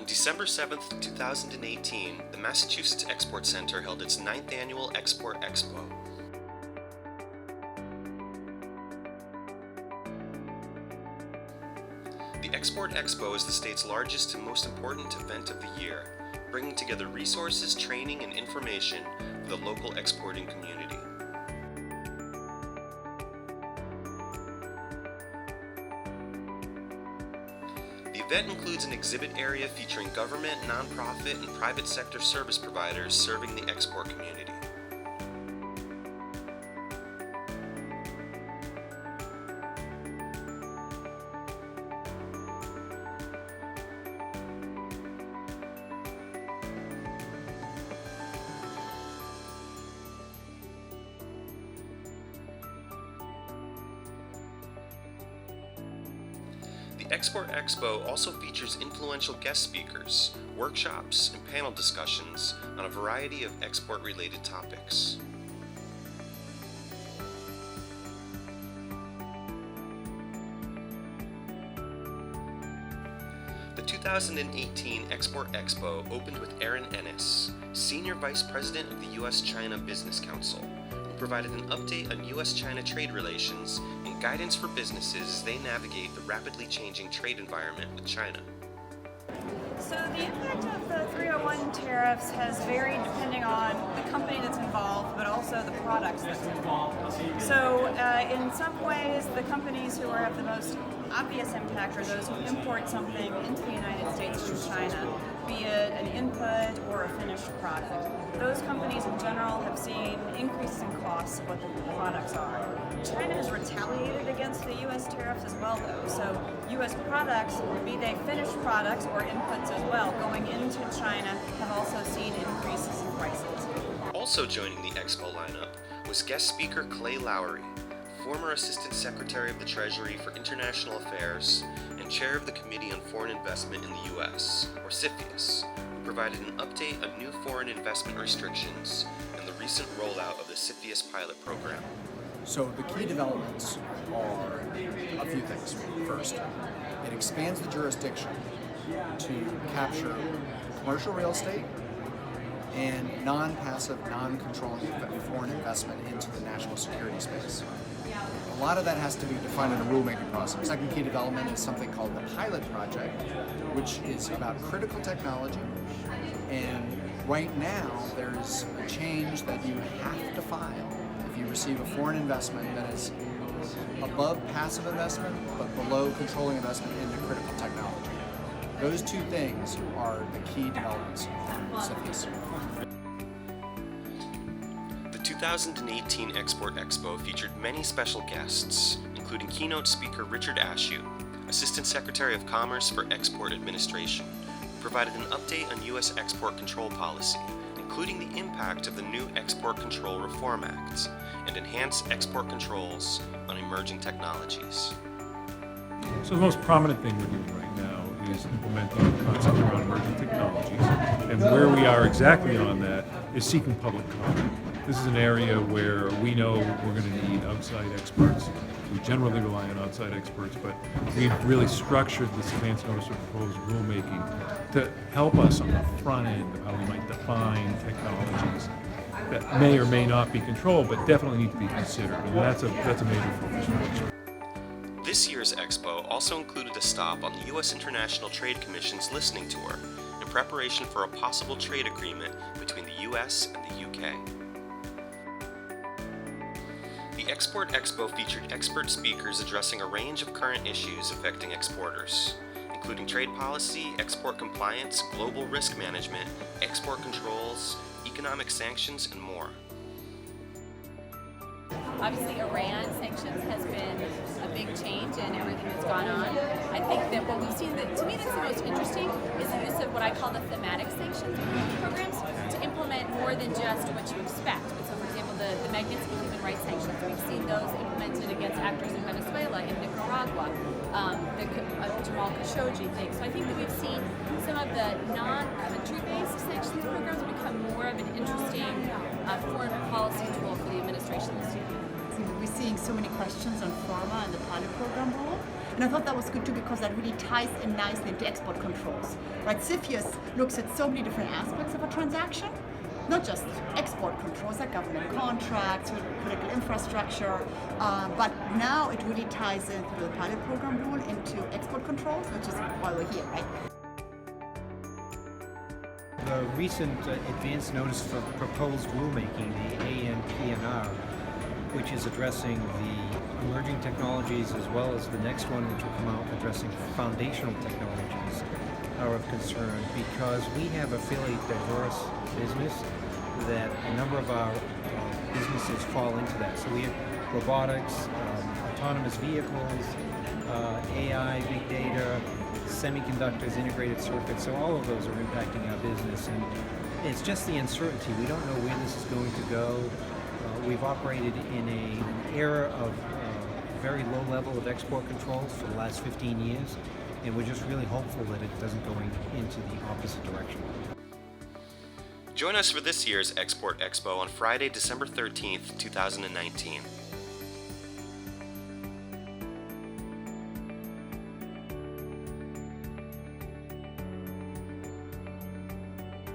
December 7th, 2018, the Massachusetts Export Center held its 9th annual Export Expo. The Export Expo is the state's largest and most important event of the year, bringing together resources, training, and information for the local exporting community. The event includes an exhibit area featuring government, nonprofit, and private sector service providers serving the export community. The Export Expo also features influential guest speakers, workshops, and panel discussions on a variety of export-related topics. The 2018 Export Expo opened with Aaron Ennis, Senior Vice President of the U.S.-China Business Council, who provided an update on U.S.-China trade relations and guidance for businesses as they navigate the rapidly changing trade environment with China. So the impact of the 301 tariffs has varied depending on the company that's involved, but also the products that's involved. So in some ways, the companies who have the most obvious impact are those who import something into the United States from China, be it an input or a finished product. Those companies in general have seen increases in costs of what the products are. China has retaliated against the U.S. tariffs as well, though. So U.S. products, be they finished products or inputs as well, going into China have also seen increases in prices. Also joining the Expo lineup was guest speaker Clay Lowery, former Assistant Secretary of the Treasury for International Affairs and Chair of the Committee on Foreign Investment in the U.S., or CFIUS, who provided an update on new foreign investment restrictions and the recent rollout of the CFIUS pilot program. So the key developments are a few things. First, it expands the jurisdiction to capture commercial real estate and non-passive, non-controlling foreign investment into the national security space. A lot of that has to be defined in a rulemaking process. Second key development is something called the pilot project, which is about critical technology. And right now, there's a change that you have to file if you receive a foreign investment that is above passive investment, but below controlling investment into critical technology. Those two things are the key developments on CFIUS. The 2018 Export Expo featured many special guests, including keynote speaker Richard Ashew, Assistant Secretary of Commerce for Export Administration, who provided an update on U.S. export control policy, including the impact of the new Export Control Reform Act and enhanced export controls on emerging technologies. So the most prominent thing we're doing right now is implementing the concept around emerging technologies, and where we are exactly on that is seeking public comment. This is an area where we know we're going to need outside experts. We generally rely on outside experts, but we've really structured this advance notice of proposed rulemaking to help us on the front end of how we might define technologies that may or may not be controlled, but definitely need to be considered, and that's a major focus for us. This year's Expo also included a stop on the U.S. International Trade Commission's listening tour in preparation for a possible trade agreement between the U.S. and the U.K. The Export Expo featured expert speakers addressing a range of current issues affecting exporters, including trade policy, export compliance, global risk management, export controls, economic sanctions, and more. Obviously, Iran sanctions has been a big change in everything that's gone on. I think that what we've seen, that to me that's the most interesting, is the use of what I call the thematic sanctions programs to implement more than just what you expect. So, for example, the Magnitsky human rights sanctions, we've seen those implemented against actors in Venezuela, in Nicaragua, the Jamal Khashoggi thing. So I think that we've seen some of the non-country-based sanctions programs become more of an interesting foreign policy tool for the administration this year. We're seeing so many questions on pharma and the pilot program rule, And I thought that was good too because that really ties in nicely into export controls. Right? CFIUS looks at so many different aspects of a transaction, not just export controls like government contracts, critical infrastructure, but now it really ties in through the pilot program rule into export controls, which is why we're here, right? The recent advance notice for proposed rulemaking, the ANPNR, which is addressing the emerging technologies as well as the next one which will come out addressing foundational technologies, are of concern because we have a fairly diverse business that a number of our businesses fall into that. So we have robotics, autonomous vehicles, AI, big data, semiconductors, integrated circuits, so all of those are impacting our business, and it's just the uncertainty. We don't know where this is going to go. We've operated in an era of very low level of export controls for the last 15 years, and we're just really hopeful that it doesn't go into the opposite direction. Join us for this year's Export Expo on Friday, December 13th, 2019.